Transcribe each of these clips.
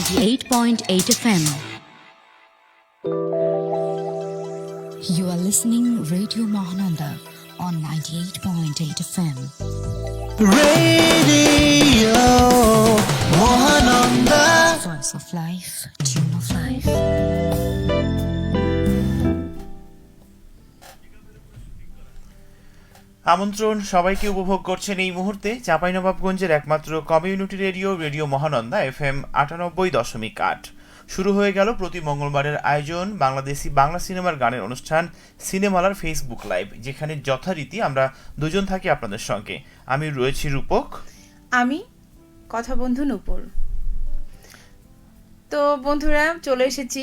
98.8 FM. You are listening Radio Mahananda on 98.8 FM. Radio Mahananda. Voice of life, tune of life. আমন্ত্রণ সবাইকে উপভোগ করছেন এই মুহূর্তে চাঁপাইনবাবগঞ্জের একমাত্র community radio radio Mahananda FM 98.8। শুরু হয়ে গেল প্রতি মঙ্গলবারের আয়োজন বাংলাদেশি বাংলা সিনেমার গানের অনুষ্ঠান সিনেমালার ফেসবুক লাইভ, যেখানে যথারীতি আমরা দুজন থাকি আপনাদের সঙ্গে। আমি রয়েছি রূপক, আমি কথা বন্ধু নূপুর। তো বন্ধুরা চলে এসেছি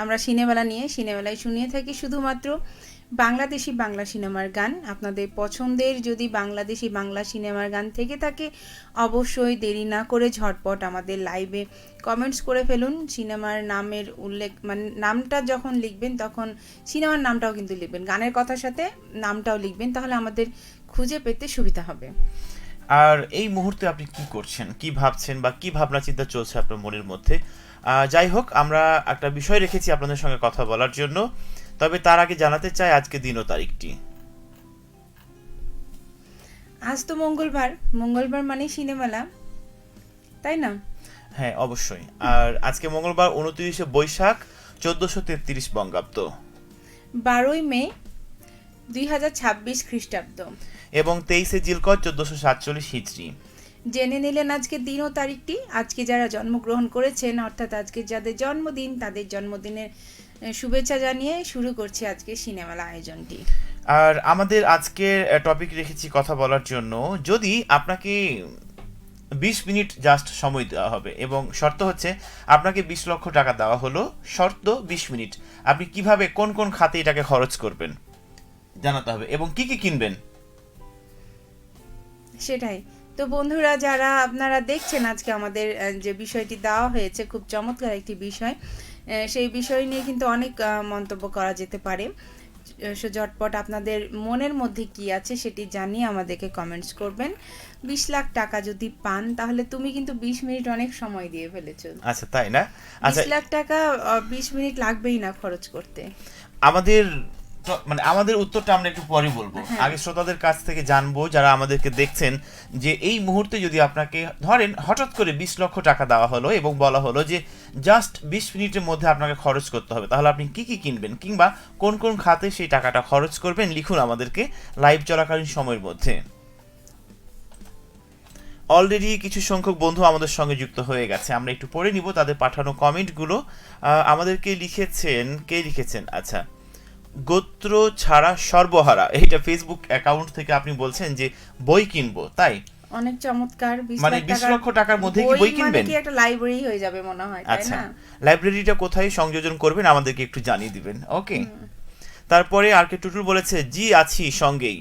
আমরা সিনেমালা নিয়ে। সিনেমালায় শুনিয়ে থাকি শুধুমাত্র বাংলাদেশি বাংলা সিনেমার গান। আপনাদের পছন্দের যদি বাংলাদেশি বাংলা সিনেমার গান থেকে থাকে অবশ্যই দেরি না করে ঝটপট আমাদের লাইভে কমেন্টস করে ফেলুন। সিনেমার নামের উল্লেখ মানে নামটা যখন লিখবেন তখন সিনেমার নামটাও কিন্তু লিখবেন, গানের কথার সাথে নামটাও লিখবেন, তাহলে আমাদের খুঁজে পেতে সুবিধা হবে। আর এই মুহূর্তে আপনি কি করছেন, কি ভাবছেন বা কি ভাবনা চিন্তা চলছে আপনার মনের মধ্যে? যাই হোক, আমরা একটা বিষয় রেখেছি আপনাদের সঙ্গে কথা বলার জন্য। তবে তার আগে জানাতে চাই আজকে দিন ও তারিখটি। আজ তো মঙ্গলবার মানে সিনেমালা, তাই না? হ্যাঁ অবশ্যই। আর আজকে মঙ্গলবার 29শে বৈশাখ 1433 বঙ্গাব্দ, 12ই মে 2026 খ্রিস্টাব্দ এবং 23শে জিলকদ 1447 হিজরি। জেনে নিলেন আজকে দিন ও তারিখটি। আজকে যারা জন্মগ্রহণ করেছেন অর্থাৎ আজকে যাদের জন্মদিন তাদের জন্মদিনের শুভেচ্ছা জানিয়ে শুরু করছি আজকে সিনেমালা আয়োজনটি। আর আমাদের আজকের টপিক রেখেছি কথা বলার জন্য। যদি আপনাকে 20 মিনিট জাস্ট সময় দেওয়া হবে এবং শর্ত হচ্ছে আপনাকে 20 লক্ষ টাকা দেওয়া হলো, শর্ত 20 মিনিট, আপনি কিভাবে কোন কোন খাতে এটাকে খরচ করবেন জানাতে হবে এবং কি কি কিনবেন সেটাই। তো বন্ধুরা যারা আপনারা দেখছেন আজকে আমাদের যে বিষয়টি দেওয়া হয়েছে খুব চমৎকার একটি বিষয়, সেই বিষয় নিয়ে কিন্তু অনেক মন্তব্য করা যেতে পারে। ঝটপট আপনাদের মনের মধ্যে কি আছে সেটি জানিয়ে আমাদেরকে কমেন্টস করবেন। 20 লাখ টাকা যদি পান তাহলে তুমি কিন্তু 20 মিনিট অনেক সময় দিয়ে ফেলেছো। আচ্ছা তাই না? আচ্ছা 20 লাখ টাকা 20 মিনিট লাগবেই না খরচ করতে। আমাদের উত্তরটা আমরা একটু পরে বলবো। আগে শ্রোতাদের কাছ থেকে জানবো যারা আমাদেরকে দেখছেন, যে এই মুহূর্তে যদি আপনাকে ধরেন হঠাৎ করে 20 লক্ষ টাকা দেওয়া হলো এবং বলা হলো যে জাস্ট 20 মিনিটের মধ্যে আপনাকে খরচ করতে হবে, তাহলে আপনি কি কি কিনবেন কিংবা কোন কোন খাতে সেই টাকাটা খরচ করবেন লিখুন আমাদেরকে লাইভ চলাকালীন সময়ের মধ্যে। অলরেডি কিছু সংখ্যক বন্ধু আমাদের সঙ্গে যুক্ত হয়ে গেছে, আমরা একটু পড়ে নিব তাদের পাঠানো কমেন্টগুলো। আমাদেরকে লিখেছেন আচ্ছা, গোত্র ছাড়া সর্বহারা, এইটা ফেসবুক অ্যাকাউন্ট থেকে আপনি বলছেন যে বই কিনবো, তাই অনেক চমৎকার। 20 লক্ষ টাকার মধ্যে কি বই কিনবেন? কি একটা লাইব্রেরি হয়ে যাবে মনে হয়, তাই আচ্ছা, না? লাইব্রেরিটা কোথায় সংযোজন করবেন আমাদেরকে একটু জানিয়ে দিবেন। ওকে। তারপরে আর কে টুটুল বলেছে জি আছি সঙ্গেই।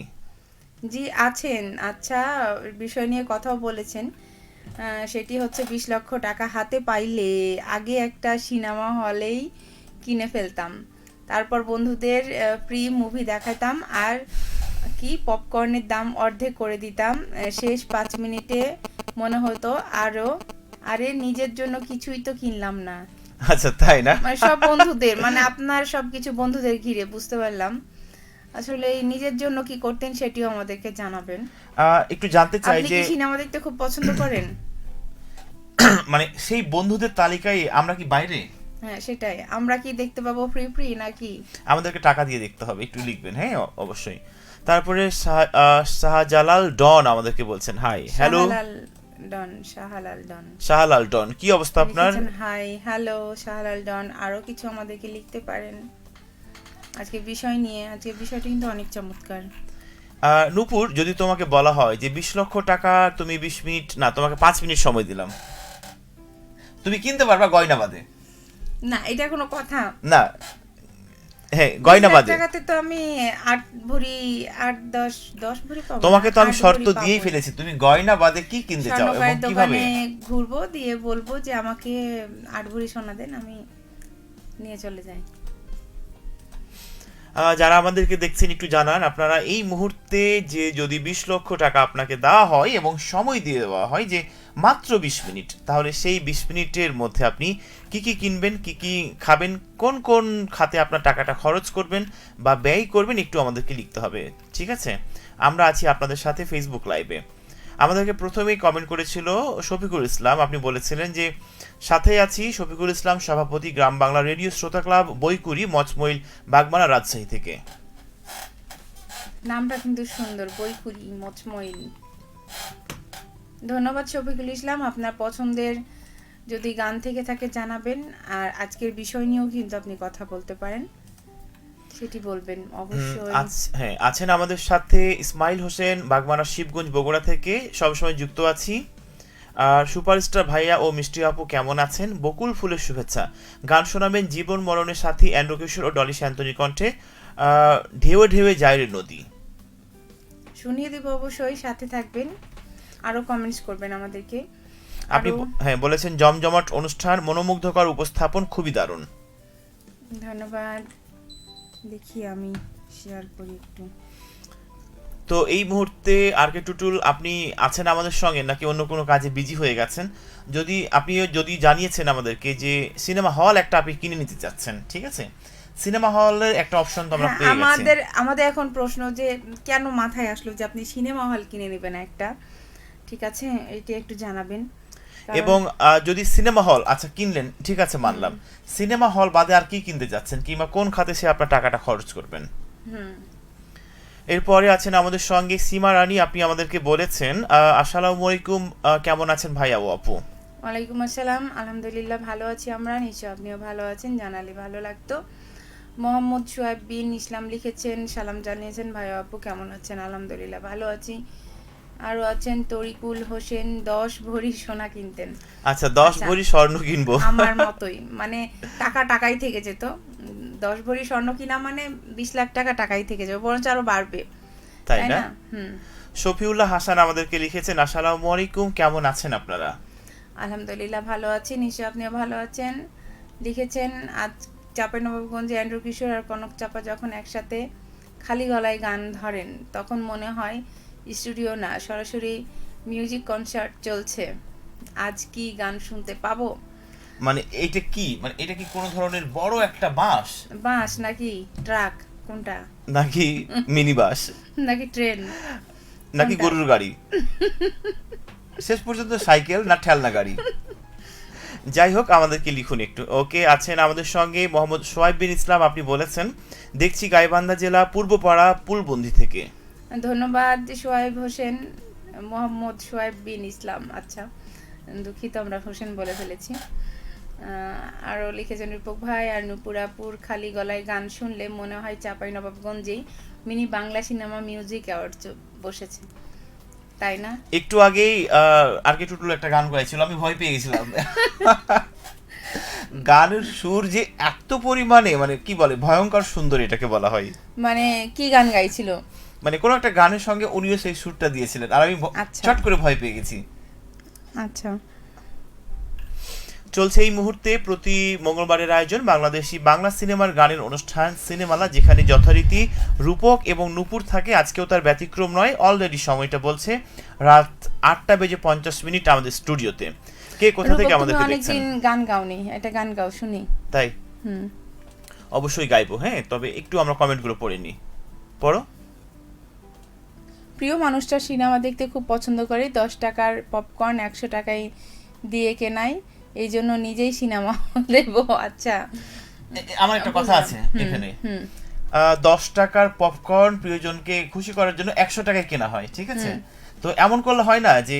জি আছেন। আচ্ছা, বিষয় নিয়ে কথাও বলেছেন, সেটি হচ্ছে 20 লক্ষ টাকা হাতে পাইলে আগে একটা সিনেমা হলেই কিনে ফেলতাম, তারপর বন্ধুদের ফ্রি মুভি দেখাতাম আর কি পপকর্নের দাম অর্ধেক করে দিতাম। শেষ 5 মিনিটে মনে হতো আরে নিজের জন্য কিছুই তো কিনলাম না। আচ্ছা তাই না? মানে সব বন্ধুদের, মানে আপনার সবকিছু বন্ধুদের ঘিরে, বুঝতে পারলাম। আসলে নিজের জন্য কি করতেন সেটিও আমাদেরকে জানাবেন। একটু জানতে চাই আপনি যে কি সিনেমা দেখতে খুব পছন্দ করেন? মানে সেই বন্ধুদের তালিকায় আমরা কি বাইরে? হ্যাঁ সেটাই, আমরা কি দেখতে পাবো ফ্রি নাকি আমাদেরকে টাকা দিয়ে দেখতে হবে? একটু লিখবেন। হ্যাঁ অবশ্যই। তারপরে শাহজালাল ডন আমাদেরকে বলছেন হাই হ্যালো। শাহলাল ডন, কি অবস্থা আপনার? হাই হ্যালো শাহলাল ডন। আরো কিছু আমাদেরকে লিখতে পারেন আজকে বিষয় নিয়ে। আজকে বিষয়টা কিন্তু অনেক চমৎকার। নূপুর, যদি তোমাকে বলা হয় যে 20 লক্ষ টাকা তুমি 20 মিনিট না, তোমাকে 5 মিনিট সময় দিলাম, তুমি কিনতে পারবা গয়না বাদে? না, এটা কোনো কথা না। হ্যাঁ, গয়না বাদে টাকাতে তো আমি 8 ভরি 10 ভরি পাবো। তোমাকে তো আমি শর্ত দিয়েই ফেলেছি, তুমি গয়না বাদে কি কিনতে চাও এবং কিভাবে? দোকানে ঘুরবো, দিয়ে বলবো যে আমাকে 8 ভরি সোনা দেন, আমি নিয়ে চলে যাই। যারা আমাদেরকে দেখছেন একটু জানান আপনারা এই মুহূর্তে যে যদি 20 লক্ষ টাকা আপনাকে দেওয়া হয় এবং সময় দিয়ে দেওয়া হয় যে মাত্র 20 মিনিট, তাহলে সেই 20 মিনিটের মধ্যে আপনি কি কি কিনবেন, কি কি খাবেন, কোন কোন খাতে আপনার টাকাটা খরচ করবেন বা ব্যয় করবেন, একটু আমাদেরকে লিখতে হবে। ঠিক আছে, আমরা আছি আপনাদের সাথে ফেসবুক লাইভে। আমাদেরকে প্রথমেই কমেন্ট করেছিল শফিকুল ইসলাম। আপনি বলেছিলেন যে সাথে আছি শফিকুল ইসলাম, সভাপতি গ্রাম বাংলা রেডিও শ্রোতা ক্লাব, বইকুড়ি, মচমইল, বাগমারা, রাজশাহী থেকে। নামটা কিন্তু সুন্দর, বইকুড়ি, মচমইল। ধন্যবাদ শফিকুল ইসলাম। আপনার পছন্দের যদি গান থেকে থাকে জানাবেন, আর আজকের বিষয় নিয়েও কিন্তু আপনি কথা বলতে পারেন, সেটি বলবেন অবশ্যই। হ্যাঁ, আছেন আমাদের সাথে ইসমাইল হোসেন, বাগমারা, শিবগঞ্জ, বগুড়া থেকে সবসময় যুক্ত আছি। আর সুপারস্টার ভাইয়া ও মিষ্টি আপু কেমন আছেন? বকুল ফুলের শুভেচ্ছা। গান শোনাবেন জীবন মরণের সাথী অ্যান্ড্রু কিশোর ও ডলি শান্তনী কণ্ঠে, ঢেউয়ে ঢেউয়ে যায় রে নদী। শুনিয়ে দেব অবশ্যই, সাথে থাকবেন, আরো কমেন্টস করবেন আমাদেরকে। আপনি হ্যাঁ বলেছেন জমজমাট অনুষ্ঠান, মনোমুগ্ধকর উপস্থাপন, খুবই দারুণ। ধন্যবাদ। দেখি আমি শেয়ার করি একটু। তো এই মুহূর্তে আর কে টুটুল আপনি আছেন আমাদের সঙ্গে নাকি অন্য কোনো কাজে বিজি হয়ে গেছেন? যদি জানিয়েছেন আমাদেরকে যে সিনেমা হল একটা আপনি কিনে নিতে চাচ্ছেন, ঠিক আছে, সিনেমা হলের একটা অপশন তো আমরা পেয়ে গেছি। আমাদের এখন প্রশ্ন যে কেন মাথায় আসলো যে আপনি সিনেমা হল কিনে নেবেন একটা, ঠিক আছে, এটা একটু জানাবেন। এবং যদি সিনেমা হল আচ্ছা কিনলেন, ঠিক আছে মানলাম, সিনেমা হল বাদে আর কি কিনতে যাচ্ছেন কিংবা কোন খাতে সে আপনার টাকাটা খরচ করবেন? এরপরে আছেন আমাদের সঙ্গে সীমা রানী। আপনি আমাদেরকে বলেছেন আসসালামু আলাইকুম, কেমন আছেন ভাইয়া ও আপু? ওয়ালাইকুম আসসালাম, আলহামদুলিল্লাহ ভালো আছি আমরা, নিশ্চয় আপনিও ভালো আছেন, জানালে ভালো লাগতো। মোহাম্মদ সোহাইব বিন ইসলাম লিখেছেন, সালাম জানিয়েছেন, ভাই আপু কেমন আছেন? আলহামদুলিল্লাহ ভালো আছি। আরো আছেন তরিকুল হোসেন, 10 ভরি সোনা কিনতেন। আচ্ছা 10 ভরি স্বর্ণ কিনবো, আমার মতোই, মানে টাকাই থেকে যেত। 10 ভরি স্বর্ণ কিনা মানে 20 লাখ টাকা টাকাই থেকে যাবে, বরঞ্চ আরো বাড়বে, তাই না? শফিউল্লাহ হাসান আমাদেরকে লিখেছেন, আসসালামু আলাইকুম, কেমন আছেন আপনারা? আলহামদুলিল্লাহ ভালো আছি, নিশ্চয় আপনিও ভালো আছেন। লিখেছেন আজ চাঁপাইনবাবগঞ্জে অ্যান্ড্রু কিশোর আর কনক চাপা যখন একসাথে খালি গলায় গান ধরেন তখন মনে হয় স্টুডিও না, সরাসরি মিউজিক কনসার্ট চলছে। আজ কি গান শুনতে পাবো? মানে এটা কি কোন ধরনের বড় একটা বাস নাকি ট্রাক, কোনটা, নাকি মিনি বাস, নাকি ট্রেন, নাকি গরুর গাড়ি, শেষ পর্যন্ত সাইকেল না ঠেলনা গাড়ি? যাই হোক, আমাদেরকে লিখুন একটু। ওকে, আছেন আমাদের সঙ্গে মোহাম্মদ সোহাইব বিন ইসলাম। আপনি বলেছেন দেখছি গাইবান্ধা জেলা পূর্বপাড়া পুলবন্দি থেকে। ধন্যবাদ সোহাইব হোসেন, মোহাম্মদ সোহাইব বিন ইসলাম। আচ্ছা, দুঃখিত আমরা হোসেন বলে ফেলেছি। আরও লিখেছেন রূপক ভাই আর নুপুরাপুর খালি গলায় গান শুনলে মনে হয় চাঁপাইনবাবগঞ্জেই mini Bangla cinema music award বসেছে, তাই না? একটু আগেই আর কে টুটুল একটা গান গাইছিল, আমি ভয় পেয়ে গেছিলাম। গানের সুর যে এত পরিমাণে মানে কি বলে ভয়ঙ্কর সুন্দর এটাকে বলা হয়। মানে কি গান গাইছিল? মানে কোন একটা গানের সঙ্গে উনিও সেই সুরটা দিয়েছিলেন আর আমি চট করে ভয় পেয়ে গেছি। আচ্ছা, চলছে এই মুহূর্তে প্রতি মঙ্গলবারের আয়োজন বাংলাদেশি বাংলা সিনেমার গানের অনুষ্ঠান সিনেমালা, যেখানে যথারীতি রূপক এবং নূপুর থাকে। আজকেও তার ব্যতিক্রম নয়। অলরেডি সময়টা বলছে রাত 8:50 আমাদের স্টুডিওতে। কে কোথা থেকে আমাদেরকে দেখছেন? অনেকদিন গান গাওনি, এটা গান গাও শুনি। তাই অবশ্যই গাইবো। হ্যাঁ, তবে একটু আমরা কমেন্টগুলো পড়ে নিই। পড়ো। প্রিয় মানুষটা সিনেমা দেখতে খুব পছন্দ করে, 10 টাকার পপকর্ন 100 টাকায় দিয়ে কেনাই, এই জন্য নিজেই সিনেমা দেব। আচ্ছা, আমার একটা কথা আছে এখানে, 10 টাকার পপকর্ন প্রিয়জনকে খুশি করার জন্য 100 টাকায় কেনা হয়, ঠিক আছে? তো এমন করলে হয় না যে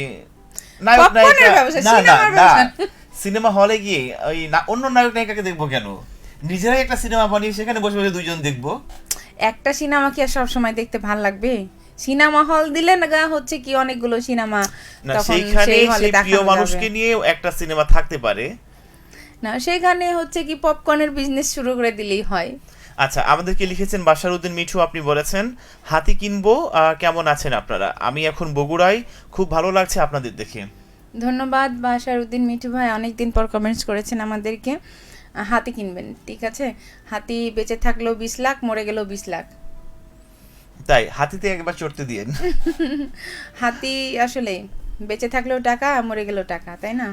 নায়ক নায়িকা না সিনেমা হলে গিয়ে ওই অন্য নায়ক নায়িকাকে দেখবো কেন? নিজেরাই একটা সিনেমা বানিয়ে সেখানে বসে বসে দুইজন দেখবো। একটা সিনেমা কি আর সব সময় দেখতে ভালো লাগবে? সিনেমা হল দিলে না হচ্ছে কি অনেকগুলো সিনেমা, তখন সেই হলে দেখা প্রিয় মানুষকে নিয়ে একটা সিনেমা থাকতে পারে না, সেখানে হচ্ছে কি পপকর্নের বিজনেস শুরু করে দিলেই হয়। আচ্ছা, আমাদেরকে লিখেছেন বাশার উদ্দিন মিঠু। আপনি বলেছেন হাতি কিনবো, কেমন আছেন আপনারা? আমি এখন বগুড়ায়, খুব ভালো লাগছে আপনাদের দেখে। ধন্যবাদ বাশার উদ্দিন মিঠু ভাই, অনেকদিন পর কমেন্টস করেছেন আমাদেরকে। হাতি কিনবেন, ঠিক আছে? হাতি বেঁচে থাকলেও 20 লাখ, মরে গেলেও 20 লাখ। তাই হাতিতে একবার চড়তে দিয়েন। হাতি আসলে বেঁচে থাকলেও টাকা, মরে গেলেও টাকা, তাই না?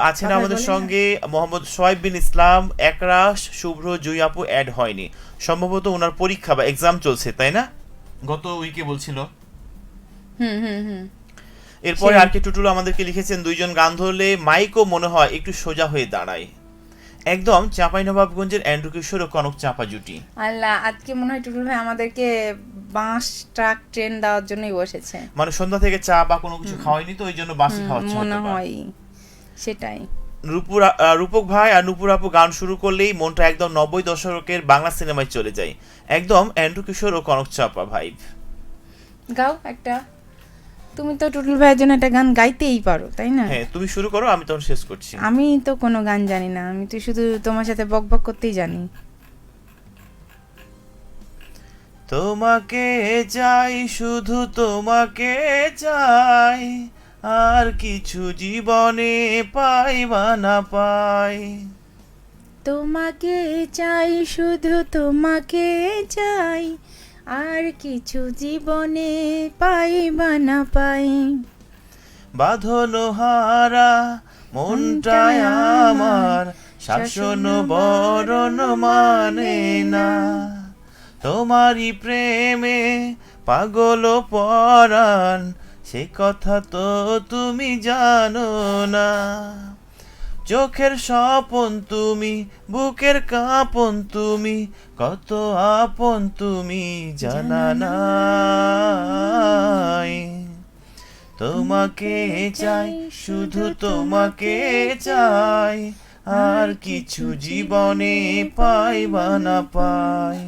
আছেন কথায় আমাদের বলে না? সঙ্গে মোহাম্মদ সোহাইব বিন ইসলাম, একরাশ, শুভ্র, জুই আপু অ্যাড হয়নি, সম্ভবত ওনার পরীক্ষা বা এক্সাম চলছে, তাই না? গত উইকে বলছিল। হুম। এরপরে সেই। আর কে টুটুল আমাদেরকে লিখেছেন, দুইজন গান ধরলে মাইকও মনে হয় একটু সোজা হয়ে দাঁড়ায়। একদম চাঁপাইনবাবগঞ্জের অ্যান্ড্রু কিশোর ও কনক চাঁপা জুটি। আল্লাহ, আজকে মনে হয় টুটুল ভাই আমাদেরকে বাঁশ ট্রাক ট্রেন দেওয়ার জন্যই বসেছে। মানে সন্ধ্যা থেকে চা বা কোনো কিছু খাওয়াইনি, তো ওই জন্য বাসি খাওয়াচ্ছে মনে হয়তো বা। হয় সেটাই। রূপক ভাই আর নূপুর আপু গান শুরু করলেই মনটা একদম 90 দশকের বাংলা সিনেমায় চলে যায়, একদম অ্যান্ড্রু কিশোর ও কনক চাঁপা ভাইব। গাও একটা, তুমি তো টুটুল ভাইয়ের জন্য একটা গান গাইতেই পারো, তাই না? হ্যাঁ, তুমি শুরু করো, আমি তখন শেষ করছি। আমি তো কোনো গান জানি না, আমি তো শুধু তোমার সাথে বকবক করতেই জানি। তোমাকে চাই, শুধু তোমাকে চাই, আর কিছু জীবনে পাই বা না পাই। তোমাকে চাই, শুধু তোমাকে চাই, আর কিছু জীবনে পাই বা না পাই। বাঁধনো হারা মনটায় আমার শাসন বরণ মানে না, তোমারই প্রেমে পাগল পরাণ, সে কথা তো তুমি জানো না। চোখের স্বপন তুমি, বুকের কাঁপন তুমি, কত আপন তুমি জানা নাই। তোমাকে চাই, শুধু তোমাকে চাই, আর কিছু জীবনে পাই বা না পাই।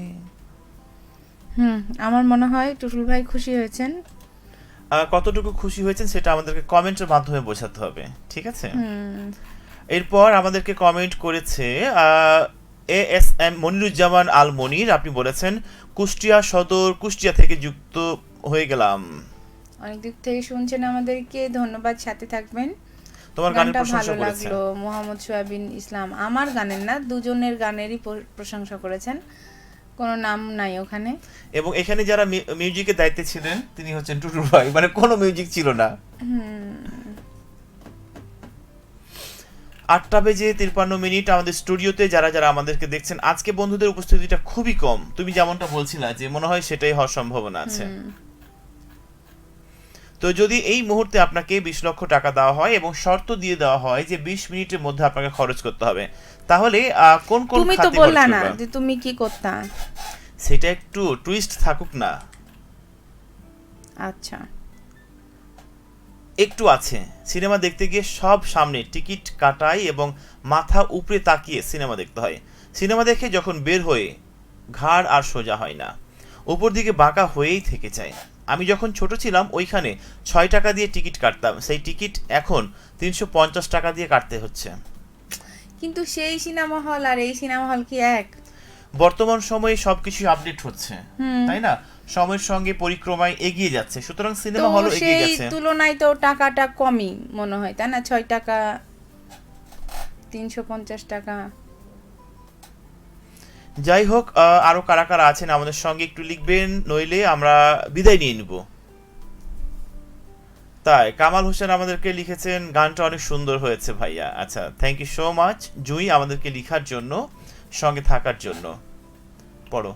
আমার মনে হয় টুটুল ভাই খুশি হয়েছেন। কতটুকু খুশি হয়েছেন সেটা আমাদেরকে কমেন্টের মাধ্যমে বোঝাতে হবে, ঠিক আছে? এরপর আমাদেরকে কমেন্ট করেছে ASM মনিরুজ্জামান আল মনির। আপনি বলেছেন, কুষ্টিয়া সদর, কুষ্টিয়া থেকে যুক্ত হয়ে গেলাম। অনেক দিক থেকে শুনছেন আমাদেরকে, ধন্যবাদ, সাথে থাকবেন। তোমার গানের গানটা প্রশংসা ভালো করেছে। লাগলো। মোহাম্মদ সোয়াবিন ইসলাম, আমার গানের না, দুজনের গানেরই প্রশংসা করেছেন, কোনো নাম নাই ওখানে। এবং এখানে যারা মিউজিকের দায়িত্বে ছিলেন তিনি হচ্ছেন টুটুল ভাই, মানে কোনো মিউজিক ছিল না। 8টা বেজে 53 মিনিট আমাদের স্টুডিওতে যারা যারা আমাদেরকে দেখছেন, আজকে বন্ধুদের উপস্থিতিটা খুবই কম। তুমি যেমনটা বলছিলা যে মনে হয় সেটাই হওয়ার সম্ভাবনা আছে। তো যদি এই মুহূর্তে আপনাকে 20 লক্ষ টাকা দেওয়া হয় এবং শর্ত দিয়ে দেওয়া হয় যে 20 মিনিটের মধ্যে আপনাকে খরচ করতে হবে, তাহলে কোন কোন তুমি তো খাতে বললা খরচ না করবা? যে তুমি কি করতা। সেটা একটু টুইস্ট থাকুক না, আচ্ছা, একটু আছে। সিনেমা দেখতে গিয়ে সব সামনে টিকিট কাটাই এবং মাথা উপরে তাকিয়ে সিনেমা দেখতে হয়। সিনেমা দেখে যখন বের হয়ে ঘাড় আর সোজা হয় না, উপর দিকে বাঁকা হয়েই থেকে যায়। আমি যখন ছোট ছিলাম ওইখানে 6 টাকা দিয়ে টিকিট কাটতাম, সেই টিকিট এখন 350 টাকা দিয়ে কাটতে হচ্ছে। কিন্তু সেই সিনেমা হল আর এই সিনেমা হল কি এক? বর্তমান সময়ে সবকিছু আপডেট হচ্ছে, তাই না? সময়ের সঙ্গে পরিক্রমায় এগিয়ে যাচ্ছে, সুতরাং তো সিনেমা হলও এগিয়ে সেই গেছে। তুলনায় তো টাকাটা কমই মনে হয়, তাই না? 6 টাকা, 350 টাকা। যাই হোক, আরো কারা কারা আছেন আমাদের সঙ্গে একটু লিখবেন, নইলে আমরা বিদায় নিয়ে নিব। তাই কামাল হোসেন আমাদেরকে লিখেছেন, গানটা অনেক সুন্দর হয়েছে ভাইয়া। আচ্ছা, থ্যাংক ইউ সো মাচ জুই আমাদেরকে লিখার জন্য, সঙ্গে থাকার জন্য। পড়ো।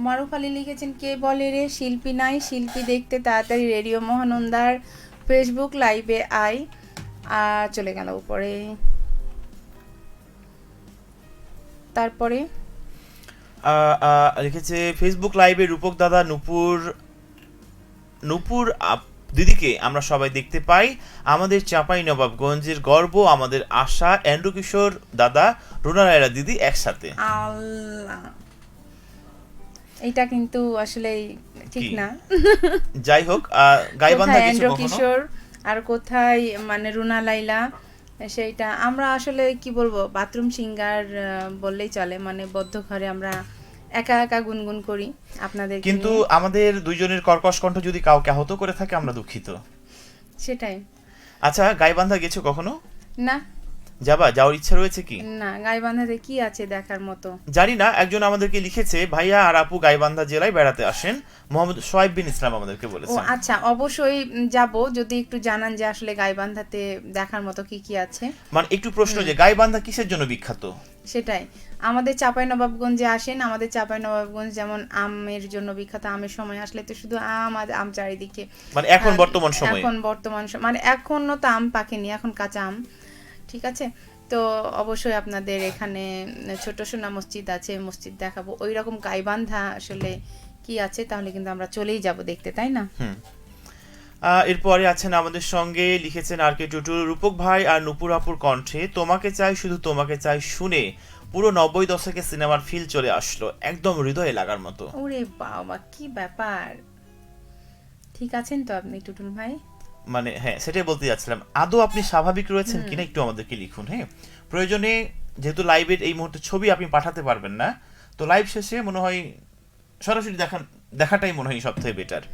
মারুফ আলী লিখেছেন, কে বলে রে শিল্পী নাই, শিল্পী দেখতে তাড়াতাড়ি রেডিও মহানন্দার ফেসবুক লাইভে আয়। আর চলে গেল উপরে। তারপরে লিখেছে ফেসবুক লাইভে রূপক দাদা, নূপুর দিদিকে আমরা সবাই দেখতে পাই। আমাদের চাঁপাইনবাবগঞ্জের গর্ব, আমাদের আশা, অ্যান্ড্রু কিশোর দাদা, রুনা রায়রা দিদি একসাথে। আল্লাহ, এটা কিন্তু আসলে ঠিক কি? না। যাই হোক, গাইবান্ধা কোথায় গেছো অ্যান্ড্রু কখনো? কিশোর আর কোথায় মানে রুনা লাইলা, সেইটা আমরা আসলে কি বলবো, বাথরুম সিঙ্গার বললেই চলে। মানে বদ্ধ ঘরে আমরা একা একা গুনগুন করি আপনাদের কিন্তু আমাদের দুইজনের কর্কশ কণ্ঠ যদি কাউকে আহত করে থাকে আমরা দুঃখিত। সেটাই। আচ্ছা, গাইবান্ধা গেছো কখনো? না, যাওয়ার ইচ্ছা রয়েছে কি? না, গাইবান্ধাতে কি আছে দেখার মতো? জানি না, একজন আমাদেরকে লিখেছে ভাইয়া আর আপু গাইবান্ধা জেলায় বেড়াতে আসেন, মোহাম্মদ সোয়াইব বিন ইসলাম আমাদেরকে ও বলেছেন। আচ্ছা, অবশ্যই যাব, যদি একটু জানান যে আসলে গাইবান্ধাতে দেখার মতো কি কি আছে। মানে একটু প্রশ্ন যে গাইবান্ধা কিসের জন্য বিখ্যাত? সেটাই, আমাদের চাঁপাইনবাবগঞ্জে আসেন, আমাদের চাঁপাইনবাবগঞ্জ যেমন আমের জন্য বিখ্যাত, আমের সময় আসলে তো শুধু আম আর আম চারিদিকে। মানে এখন বর্তমান সময়, মানে এখনো তো আম পাকেনি, এখন কাঁচা আম, ঠিক আছে। তো অবশ্যই আপনাদের এখানে ছোট সোনা মসজিদ আছে, মসজিদ দেখাবো। ওই রকম গাইবান্ধা আসলে কি আছে, তাহলে কিন্তু আমরা চলেই যাব দেখতে, তাই না? এরপরে আছেন আমাদের সঙ্গে লিখেছেন আর কে টুটুল, রূপক ভাই আর নুপুর আপুর কণ্ঠে তোমাকে চাই শুধু তোমাকে চাই শুনে পুরো 90 দশকের সিনেমার ফিল চলে আসলো, একদম হৃদয়ে লাগার মতো। ওরে বাবা, কি ব্যাপার! ঠিক আছেন তো আপনি টুটুল ভাই? মানে হ্যাঁ, সেটাই বলতে যাচ্ছিলাম, আদৌ আপনি স্বাভাবিক রয়েছেন কিনা একটু আমাদেরকে লিখুন। হ্যাঁ, প্রয়োজনে যেহেতু লাইভের এই মুহূর্তে ছবি আপনি পাঠাতে পারবেন না, তো লাইভ শেষে মনে হয় সরাসরি দেখাটাই মনে হয় সবথেকে বেটার।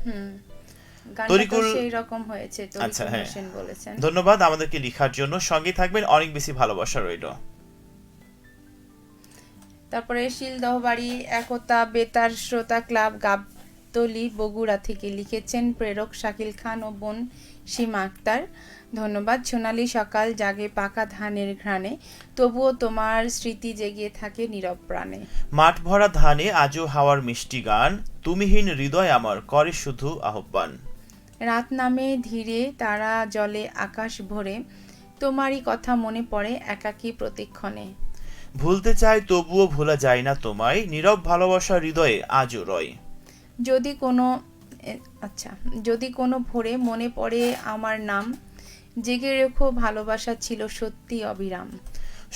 তরিকুল সেই রকম হয়েছে, আচ্ছা, তরিকুল হ্যাঁ, হোসেন বলেছেন। ধন্যবাদ আমাদেরকে লেখার জন্য, সঙ্গে থাকবেন, অনেক বেশি ভালোবাসা রইল। তারপরে শিলদহবাড়ি একতা বেতার শ্রোতা ক্লাব গাবতলী বগুড়া থেকে লিখেছেন প্রেরক শাকিল খান ও বোন সীমা আক্তার। ধন্যবাদ। সোনালী সকাল জাগে পাকা ধানের ঘ্রাণে, তবুও তোমার স্মৃতি জেগে থাকে নীরব প্রাণে। মাঠ ভরা ধানে আজও হাওয়ার মিষ্টি গান, তুমিহীন হৃদয় আমার করে শুধু আহ্বান। রাত নামে ধীরে তারা জলে আকাশ ভরে, তোমারই কথা মনে পড়ে একাকী প্রতিক্ষণে। ভুলতে চাই তবুও ভোলা যায় না তোমায়, নীরব ভালোবাসা হৃদয়ে আজও রয়। যদি কোনো ভোরে মনে পড়ে আমার নাম, জেগে রেখো ভালোবাসা ছিল সত্যি অবিরাম।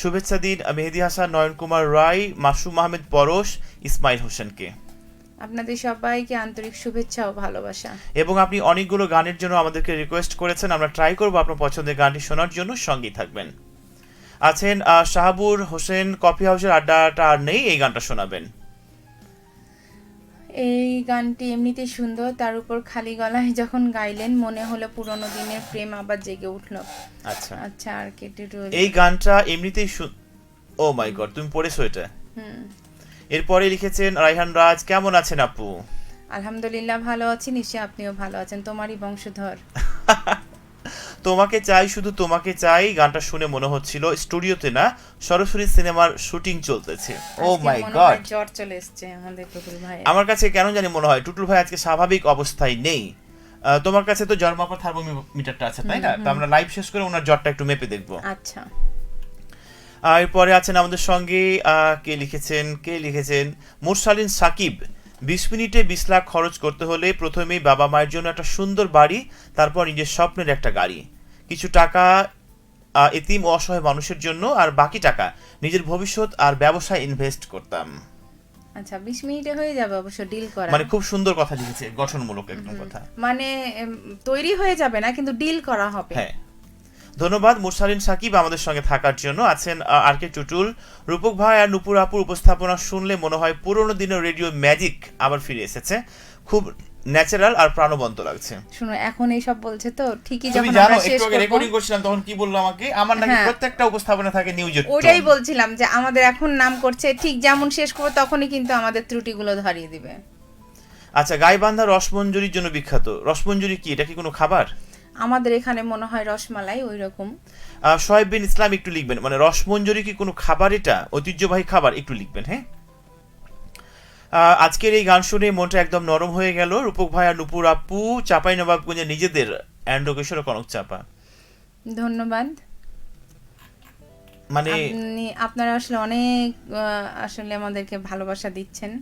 শুভেচ্ছা দিন মেহেদি হাসান, নয়ন কুমার রায়, মাসুম আহমেদ পরশ, ইসমাইল হোসেনকে। আপনাদের সবাইকে আন্তরিক শুভেচ্ছা ও ভালোবাসা। এবং আপনি অনেকগুলো গানের জন্য আমাদেরকে রিকোয়েস্ট করেছেন, আমরা ট্রাই করবো আপনার পছন্দের গানটি শোনার জন্য, সঙ্গেই থাকবেন। আছেন শাহাবুর হোসেন, কফি হাউসের আড্ডাটা আর নেই, এই গানটা শোনাবেন। এই গানটি এমনিতে সুন্দর, তার উপর খালি গলায় যখন গাইলেন মনে হলো পুরনো দিনের প্রেম আবার জেগে উঠলো। আচ্ছা আর কেটে এই গানটা এমনিতেই ও মাই গড, তুমি পড়েছো এটা? এরপরে লিখেছেন রাইহান রাজ, কেমন আছেন আপু? আলহামদুলিল্লাহ ভালো আছি, নিশ্চয়ই আপনিও ভালো আছেন, তোমারই বংশধর। তোমাকে চাই শুধু তোমাকে চাই গানটা শুনে মনে হচ্ছিল স্টুডিওতে না, সরাসরি সিনেমার শুটিং চলতেছে। ও মাই গড, জ্বর চলে এসেছে আমাদের টুটুল ভাই। আমার কাছে কেন জানি মনে হয় টুটুল ভাই আজকে স্বাভাবিক অবস্থায় নেই। তোমার কাছে তো জ্বর মাপার থার্মোমিটারটা আছে তাই না? তো আমরা লাইভ শেষ করে ওনার জ্বরটা একটু মেপে দেখবো। আচ্ছা। এরপরে আছেন আমাদের সঙ্গে কে লিখেছেন মুরসালিন সাকিব, 20 মিনিটে 20 লাখ খরচ করতে হলে প্রথমেই বাবা মায়ের জন্য একটা সুন্দর বাড়ি, তারপর নিজের স্বপ্নের একটা গাড়ি, কিছু টাকা এতিম ও অসহায় মানুষের জন্য, আর বাকি টাকা নিজের ভবিষ্যৎ আর ব্যবসায় ইনভেস্ট করতাম। আচ্ছা, 20 মিনিটে হয়ে যাবে অবশ্য ডিল করা। মানে খুব সুন্দর কথা লিখেছে, গঠনমূলক একদম কথা। মানে তৈরি হয়ে যাবে না, কিন্তু ডিল করা হবে। হ্যাঁ, ধন্যবাদ মুরসালিন সাকিব আমাদের সঙ্গে থাকার জন্য। আছেন আর কে টুটুল, রূপক ভাই আর নুপুর আপুর উপস্থাপনা শুনলে মনে হয় পুরোনো দিনের রেডিও ম্যাজিক আবার ফিরে এসেছে, খুব ন্যাচারাল আর প্রাণবন্ত লাগছে। শুনো, এখন এইসব বলছে তো ঠিকই, যখন আমরা শেষ করব রেকর্ডিং করছিলাম তখন কি বললো আমাকে, আমার নাকি প্রত্যেকটা উপস্থাপনা থাকে নিউজের। ওটাই বলছিলাম যে আমাদের এখন নাম করছে, ঠিক যেমন শেষ করব তখনই কিন্তু আমাদের ত্রুটিগুলো ধরিয়ে দিবে। আচ্ছা, গাইবান্ধা রসমঞ্জুরির জন্য বিখ্যাত, রসমঞ্জুরি কি, এটা কি কোনো খাবার? আমাদের এখানে মনে হয় রসমালাই ওই রকম। সোহেব বিন ইসলাম একটু লিখবেন, মানে রসমঞ্জুরি কি কোনো খাবার, এটা ঐতিহ্যবাহী খাবার, একটু লিখবেন। হ্যাঁ, আজকের এই গান শুনে মনটা একদম নরম হয়ে গেল। রূপক ভাই আর নুপুর আপু চাঁপাইনবাবগঞ্জে নিজেদের অ্যান্ড্রোকেশ্বর কনক চাপা। ধন্যবাদ। মানে আপনারা আসলে অনেক আসলে আমাদেরকে ভালোবাসা দিচ্ছেন,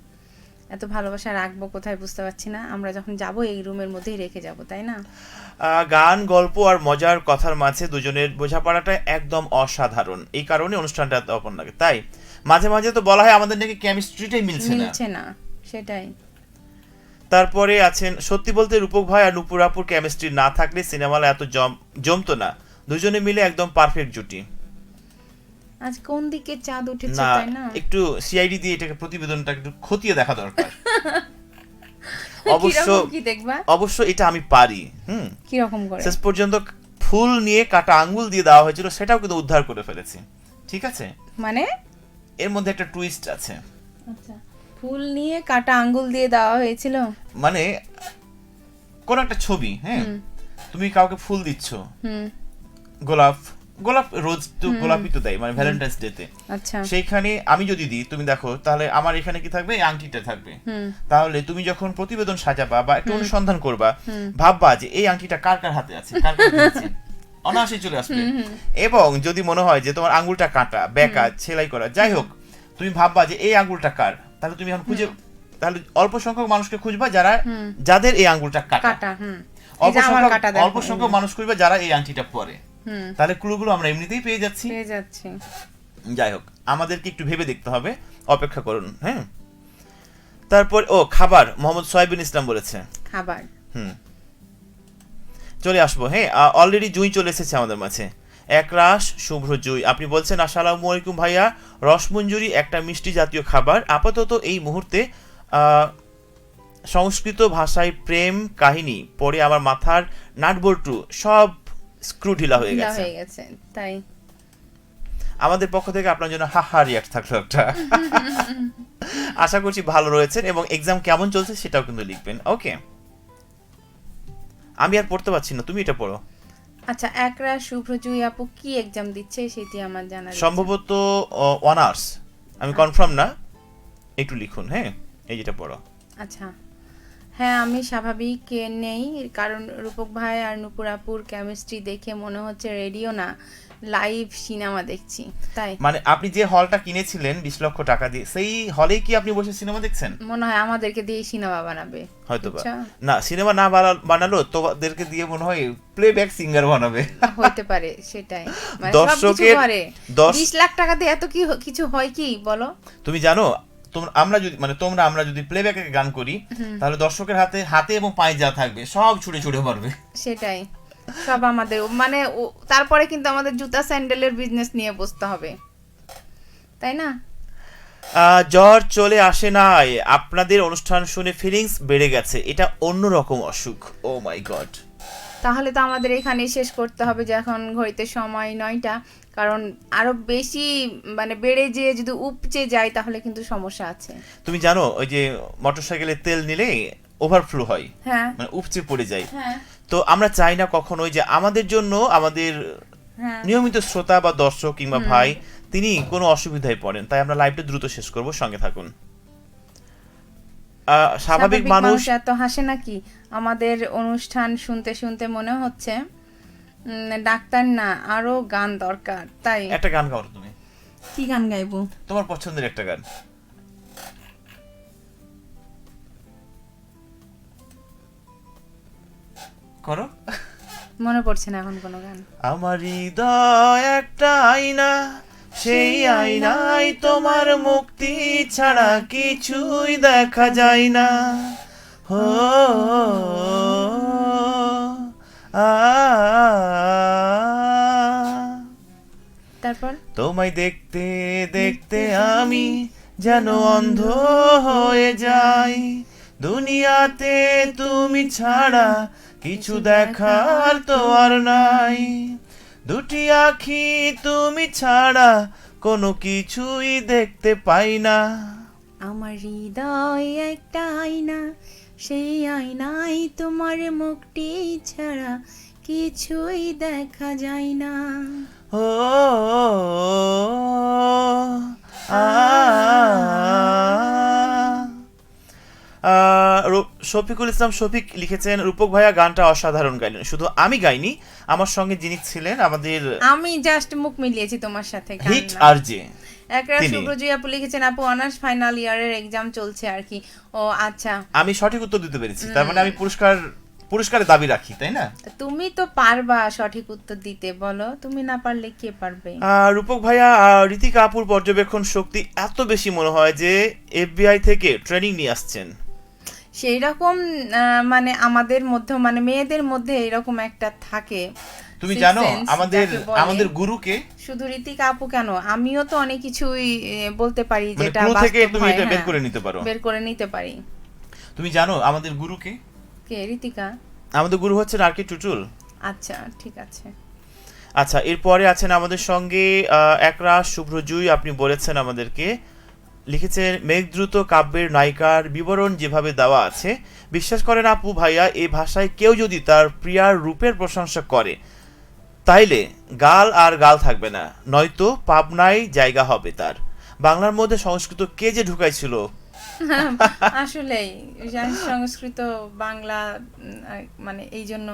এত ভালোবাসা রাখবো কোথায় বুঝতে পারছি না। আমরা যখন যাব এই রুমের মধ্যেই রেখে যাব, তাই না? গান, গল্প আর মজার কথার মাঝে দুজনের বোঝাপড়াটা একদম অসাধারণ, এই কারণে অনুষ্ঠানটা এত অপূর্ণ লাগে। তাই মাঝে মাঝে তো বলা হয় আমাদের নাকি কেমিস্ট্রিটাই মিলছে না, সেটাই। তারপরে আছেন সত্যি বলতে রূপক ভাই আর নুপুর আপুর কেমিস্ট্রি না থাকলে সিনেমাটা এত জমতো না, দুজনে মিলে একদম পারফেক্ট জুটি। আজ কোন দিকে চাঁদ উঠেছে, তাই না? একটু সিআইডি দিয়ে এটাকে প্রতিবেদনটা একটু খতিয়ে দেখা দরকার। অবশ্য এটা আমি পারি। কি রকম করে শেষ পর্যন্ত ফুল নিয়ে কাটা আঙ্গুল দিয়ে দেওয়া হয়েছিল সেটাও কিন্তু উদ্ধার করে ফেলেছি, ঠিক আছে? মানে এর মধ্যে একটা টুইস্ট আছে। আচ্ছা, ফুল নিয়ে কাটা আঙ্গুল দিয়ে দেওয়া হয়েছিল, মানে কোন একটা ছবি, হ্যাঁ, তুমি কাউকে ফুল দিচ্ছ, গোলাপ রোজ তো গোলাপই তো দেয়, মানে ভ্যালেন্টাইন্স ডে তে। আচ্ছা, সেইখানে আমি যদি দিই, তুমি দেখো তাহলে আমার এখানে কি থাকবে, এই আংটিটা থাকবে। তাহলে তুমি যখন প্রতিবেদন সাজাবা বা একটু অনুসন্ধান করবা, ভাববা যে এই আংটিটা কার কার হাতে আছে, কার কার হাতে আছে, অনায়াসে চলে আসবে। এবং যদি মনে হয় যে তোমার আঙ্গুলটা কাটা, বেঁকা, সেলাই করা, যাই হোক, তুমি ভাববা যে এই আঙ্গুলটা কার, তাহলে তুমি এখন খুঁজে, তাহলে অল্প সংখ্যক মানুষকে খুঁজবা যাদের এই আঙ্গুলটা কাটা, অল্প সংখ্যক মানুষ খুঁজবা যারা এই আংটিটা পরে। তাহলে ক্লুগুলো আমরা এমনিতেই পেয়ে যাচ্ছি। যাই হোক, আমাদেরকে একটু ভেবে দেখতে হবে, অপেক্ষা করুন। হ্যাঁ, তারপর খাবার, মোহাম্মদ সোয়াইবিন ইসলাম বলেছে খাবার। চলে আসবো। হ্যাঁ, অলরেডি জুই চলে এসেছে আমাদের মাঝে, একরাশ শুভ্র জুই। আপনি বলছেন আসসালামু আলাইকুম ভাইয়া, রসমঞ্জুরি একটা মিষ্টি জাতীয় খাবার, আপাতত এই মুহূর্তে সংস্কৃত ভাষায় প্রেম কাহিনী পড়ে আমার মাথার নাটবল্টু সব স্ক্রু ঢিলা হয়ে গেছে। তাই আমাদের পক্ষ থেকে আপনার জন্য হাহা রিয়াক্ট থাকলো একটা। আশা করছি ভালো রয়েছেন এবং এক্সাম কেমন চলছে সেটাও কিন্তু লিখবেন। ওকে, আমি আর পড়তে পারছি না, তুমি এটা পড়ো। আচ্ছা, একরা শুভ্রজুই আপু কি এক্সাম দিচ্ছে সেটি আমার জানা নেই। সম্ভবত অনার্স, আমি কনফার্ম না, একটু লিখুন। হ্যাঁ, এই যেটা পড়ো। আচ্ছা, হ্যাঁ আমি স্বাভাবিক নেই, কারণ রূপক ভাই আর নূপুর আপুর কেমিস্ট্রি দেখে মনে হচ্ছে রেডিও না লাইভ সিনেমা দেখছি। তাই মানে আপনি যে হলটা কিনেছিলেন 20 লক্ষ টাকা দিয়ে, সেই হলেই কি আপনি বসে সিনেমা দেখছেন? মনে হয় আমাদেরকে দিয়ে সিনেমা বানাবে হয়তোবা। না, সিনেমা না বানালো তোমাদেরকে দিয়ে মনে হয় প্লেব্যাক সিঙ্গার বানাবে, হতে পারে। সেটাই, মানে দর্শকের 20 লাখ টাকা দিয়ে এত কিছু হয় কি বলো? তুমি জানো, আমরা যদি প্লেব্যাকে গান করি, তাহলে দর্শকের হাতে এবং পায়ে যা থাকবে সব ছুড়ে ছুড়ে মারবে। সেটাই, সব আমাদের, মানে তারপরে কিন্তু আমাদের জুতা স্যান্ডেলের বিজনেস নিয়ে বসতে হবে, তাই না? জ্বর চলে আসে নাই, আপনাদের অনুষ্ঠান শুনে ফিলিংস বেড়ে গেছে, এটা অন্যরকম অসুখ। ও মাই গড, তাহলে তো আমাদের এখানেই শেষ করতে হবে, যে এখন ঘড়িতে সময় 9টা, কারণ আরো বেশি মানে বেড়ে যেয়ে যদি উপচে যায় তাহলে কিন্তু সমস্যা আছে। তুমি জানো ওই যে মোটরসাইকেলে তেল নিলে ওভারফ্লো হয়, হ্যাঁ, মানে উপচে পড়ে যায়। হ্যাঁ, তো আমরা চাই না কখনোই যে আমাদের জন্য আমাদের নিয়মিত শ্রোতা বা দর্শক কিংবা ভাই তিনি কোনো অসুবিধায় পড়েন, তাই আমরা লাইভটা দ্রুত শেষ করব, সঙ্গে থাকুন। স্বাভাবিক মানুষ এত হাসে নাকি? আমাদের অনুষ্ঠান শুনতে শুনতে মনে হচ্ছে ডাক্তার না, আরো গান দরকার। তাই একটা গান গাও তুমি। কি গান গাইবো? তোমার পছন্দের একটা গান করো। মনে পড়ছে না এখন কোনো গান। আমার হৃদয় একটা আয়না, সেই আয়নায় তোমার মুক্তি ছাড়া কিছুই দেখা যায় না। হো তারপর তোমায় দেখতে দেখতে আমি যেন অন্ধ হয়ে যাই, দুনিয়াতে তুমি ছাড়া কিছু দেখার তো আর নাই, দুটি আঁখি তুমি ছাড়া কোনো কিছুই দেখতে পাই না। আমার হৃদয় একটা আয়না, সেই আয়নায় তোমার মুখটি ছাড়া কিছুই দেখা যায় না। ও শফিকুল ইসলাম শফিক লিখেছেন, রূপক ভাইয়া গানটা অসাধারণ গাইলেন। শুধু আমি গাইনি, আমার সঙ্গে যিনি ছিলেন আমাদের, আমি জাস্ট মুখ মিলিয়েছি তোমার সাথে। হিট আরজে একরা শুভ্রজী আপু লিখেছেন, আপু অনার্স ফাইনাল ইয়ারের এক্সাম চলছে আর কি। ও আচ্ছা, আমি সঠিক উত্তর দিতে পেরেছি, তার মানে আমি পুরস্কারের দাবি রাখি, তাই না? তুমি তো পারবা সঠিক উত্তর দিতে, বলো তুমি না পারলে কে পারবে? রূপক ভাইয়া, ঋতিকা আপুর পর্যবেক্ষণ শক্তি এত বেশি মনে হয় যে এফবিআই থেকে ট্রেনিং নিয়ে আসছেন। সেই রকম মানে আমাদের মধ্যে, মানে মেয়েদের মধ্যে এরকম একটা থাকে। তুমি জানো আমাদের গুরুকে? শুধু ঋতিকা আপু কেন, আমিও তো অনেক কিছুই বলতে পারি যেটা থেকে তুমি এটা বের করে নিতে পারি। তুমি জানো আমাদের গুরুকে? কে? ঋতিকা? আমাদের গুরু হচ্ছে নারকি টুটুল। আচ্ছা ঠিক আছে। আচ্ছা, এরপরে আছেন আমাদের সঙ্গে একরাশ শুভ্রজুই। আপনি বলেছেন আমাদেরকে, লিখেছেন মেঘদ্রুত কাব্যের নায়িকার বিবরণ যেভাবে দেওয়া আছে, বিশ্বাস করেন আপু ভাইয়া, এই ভাষায় কেউ যদি তার প্রিয়ার রূপের প্রশংসা করে তাইলে গাল আর গাল থাকবে না, নয়তো পাবনায় জায়গা হবে তার। বাংলার মধ্যে সংস্কৃত কে যে ঢুকাইছিল। আসলেই সংস্কৃত বাংলা মানে এই জন্য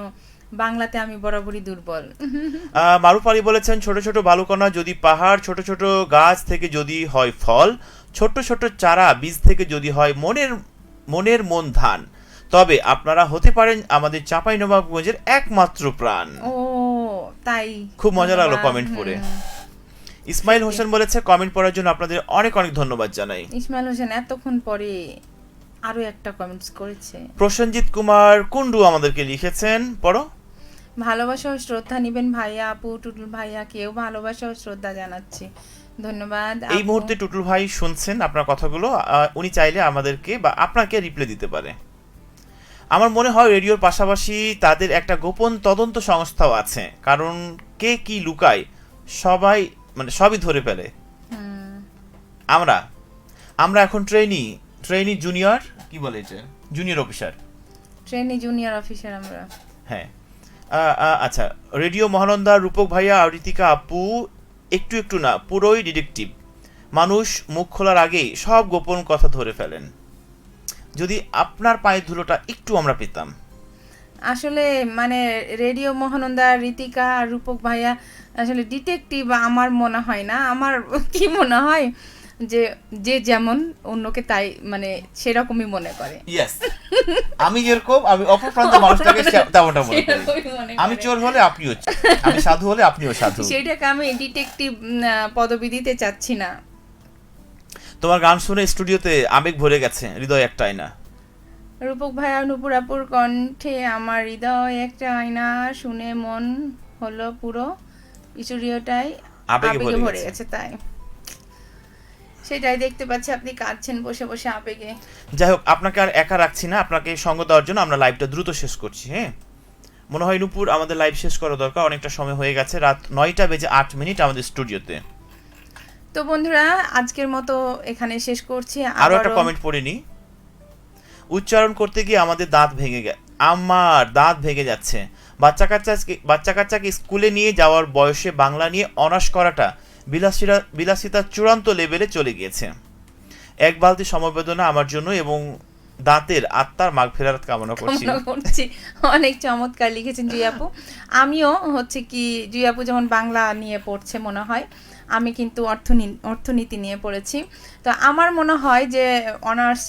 বাংলাতে আমি বরাবরই দুর্বল। মারুফ আলী বলেছেন, ছোট ছোট বালুকণা যদি পাহাড়, ছোট ছোট গাছ থেকে যদি হয় ফল, ছোট ছোট চারা বীজ থেকে যদি হয় মনের মন ধান, তবে আপনারা হতে পারেন আমাদের চাঁপাইনবাবগঞ্জের একমাত্র প্রাণ। ও তাই, খুব মজা লাগলো কমেন্ট পড়ে। ইসমাইল হোসেন বলেছে, কমেন্ট পড়ার জন্য আপনাদের অনেক অনেক ধন্যবাদ জানাই। ইসমাইল হোসেন এতক্ষণ পরে আরো একটা কমেন্টস করেছে। প্রসেনজিৎ কুমার কুন্ডু আমাদেরকে লিখেছেন, পড়ো। ভালোবাসা ও শ্রদ্ধা নিবেন ভাইয়া, আপু, টুটুল ভাইয়া, কেউ ভালোবাসা ও শ্রদ্ধা জানাচ্ছি, ধন্যবাদ। এই মুহূর্তে টুটুল ভাই শুনছেন আপনার কথাগুলো, উনি চাইলে আমাদেরকে বা আপনাকে রিপ্লাই দিতে পারে। আমার মনে হয় রেডিওর পাশাপাশি তাদের একটা গোপন তদন্ত সংস্থাও আছে, কারণ কে কি লুকায় সবই ধরে ফেলে। আমরা এখন ট্রেনি জুনিয়র, কি বলে এটা, junior officer, trainee junior officer আমরা। হ্যাঁ। আচ্ছা, রেডিও মহানন্দা, রূপক ভাইয়া আর ঋতিকা আপু একটু একটু না, পুরোই ডিটেকটিভ। মানুষ মুখ খোলার আগেই সব গোপন কথা ধরে ফেলেন। যদি আপনার পায়ের ধুলোটা একটু আমরা পেতাম। আসলে মানে রেডিও মহানন্দা, ঋতিকা আর রূপক ভাইয়া আসলে ডিটেকটিভ আমার মনে হয় না। আমার কি মনে হয় যে যেমন অন্যকে তাই মানে সেরকমই মনে করে। ইয়েস, আমি যেরকম, আমি অপর প্রান্ত মানুষটাকে তেমনটা মনে করি। আমি চোর হলে আপনিও চোর, আমি সাধু হলে আপনিও সাধু। সেটাকে আমি ডিটেকটিভ পদবি দিতে চাচ্ছি না। তোমার গান শুনে স্টুডিওতে আবেগ ভরে গেছে, হৃদয় একটা আয়না। রূপক ভাইয়া, নুপুরাপুর কণ্ঠে আমার হৃদয় একটা আয়না, শুনে মন হলো পুরো স্টুডিওটাই আবেগে ভরে গেছে। তাই সেটাই দেখতে পাচ্ছি, আপনি কাঁদছেন বসে বসে আবেগে। যাই হোক, আপনাকে আর একা রাখছি না, আপনাকে সঙ্গ দেওয়ার জন্য আমরা লাইভটা দ্রুত শেষ করছি। হ্যাঁ, মনে হয় নূপুর আমাদের লাইভ শেষ করা দরকার, অনেকটা সময় হয়ে গেছে, রাত 9:08 আমাদের স্টুডিওতে। তো বন্ধুরা, আজকের মতো এখানে শেষ করছি। আরো একটা কমেন্ট পড়ে নি। উচ্চারণ করতে গিয়ে আমার দাঁত ভেঙে যাচ্ছে। বাচ্চা কাচ্চাকে স্কুলে নিয়ে যাওয়ার বয়সে বাংলা নিয়ে অনার্স করাটা বিলাসিতা চূড়ান্ত লেভেলে চলে গিয়েছে। এক বালতি সমবেদনা আমার জন্য এবং দাঁতের আত্মার মাগফিরাত কামনা করছি। অনেক চমৎকার লিখেছেন জুই আপু। আমিও জুই আপু যেমন বাংলা নিয়ে পড়ছে মনে হয়, আমি কিন্তু অর্থনীতি নিয়ে পড়েছি। তো আমার মনে হয় যে অনার্স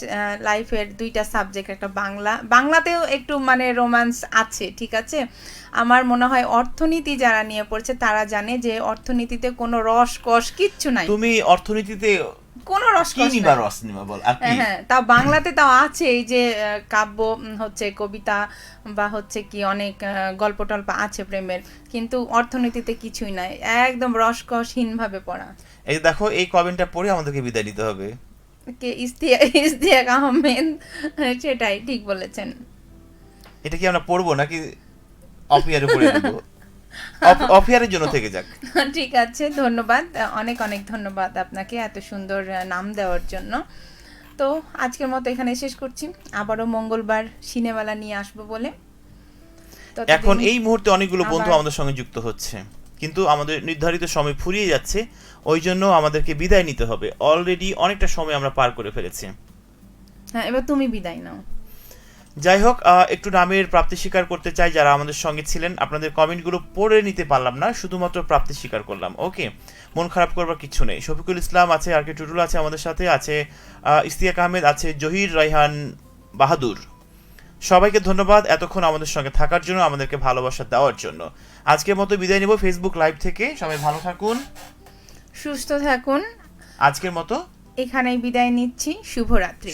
লাইফের দুইটা সাবজেক্ট, একটা বাংলাতেও একটু মানে রোম্যান্স আছে, ঠিক আছে। আমার মনে হয় অর্থনীতি যারা নিয়ে পড়ছে তারা জানে যে অর্থনীতিতে কোনো রস কস কিচ্ছু নাই। তুমি অর্থনীতিতে কোনো রস বল। হ্যাঁ, তাও বাংলাতে তাও আছে, এই যে কাব্য হচ্ছে, কবিতা বা হচ্ছে কি অনেক গল্প টল্প আছে প্রেমের, কিন্তু অর্থনীতিতে কিছুই নাই, একদম রসকসহীন ভাবে পড়া। এই দেখো, এই কমেন্টটা পড়ে আমাদেরকে বিদায় নিতে হবে। কে? ইস্তিয়াক আহমেদ, সেটাই ঠিক বলেছেন। এটা কি আমরা পড়বো নাকি অফিয়ারে পড়ে দেব? অফিয়ারের জন্য থেকে যাক। ঠিক আছে, ধন্যবাদ, অনেক অনেক ধন্যবাদ আপনাকে এত সুন্দর নাম দেওয়ার জন্য। তো আজকের মতো এখানে শেষ করছি, আবারও মঙ্গলবার সিনেমালা নিয়ে আসবো বলে। এখন এই মুহূর্তে অনেকগুলো বন্ধু আমাদের সঙ্গে যুক্ত হচ্ছে, কিন্তু আমাদের নির্ধারিত সময় ফুরিয়ে যাচ্ছে, ওই জন্য আমাদেরকে বিদায় নিতে হবে। অলরেডি অনেকটা সময় আমরা পার করে ফেলেছি। হ্যাঁ, এবার তুমি বিদায় নাও। যাই হোক, একটু নামের প্রাপ্তি স্বীকার করতে চাই যারা আমাদের সঙ্গে ছিলেন। আপনাদের কমেন্টগুলো পড়ে নিতে পারলাম না, শুধুমাত্র প্রাপ্তি স্বীকার করলাম। ওকে, মন খারাপ করবার কিছু নেই। শফিকুল ইসলাম আছে, আর কে টুটুল আছে আমাদের সাথে, আছে ইস্তিয়াক আহমেদ, আছে জহির রায়হান বাহাদুর। সবাইকে ধন্যবাদ এতক্ষণ আমাদের সঙ্গে থাকার জন্য, আমাদেরকে ভালোবাসা দেওয়ার জন্য। আজকের মতো বিদায় নেব ফেসবুক লাইভ থেকে। সবাই ভালো থাকুন, সুস্থ থাকুন। আজকের মতো এখানেই বিদায় নিচ্ছি। শুভরাত্রি।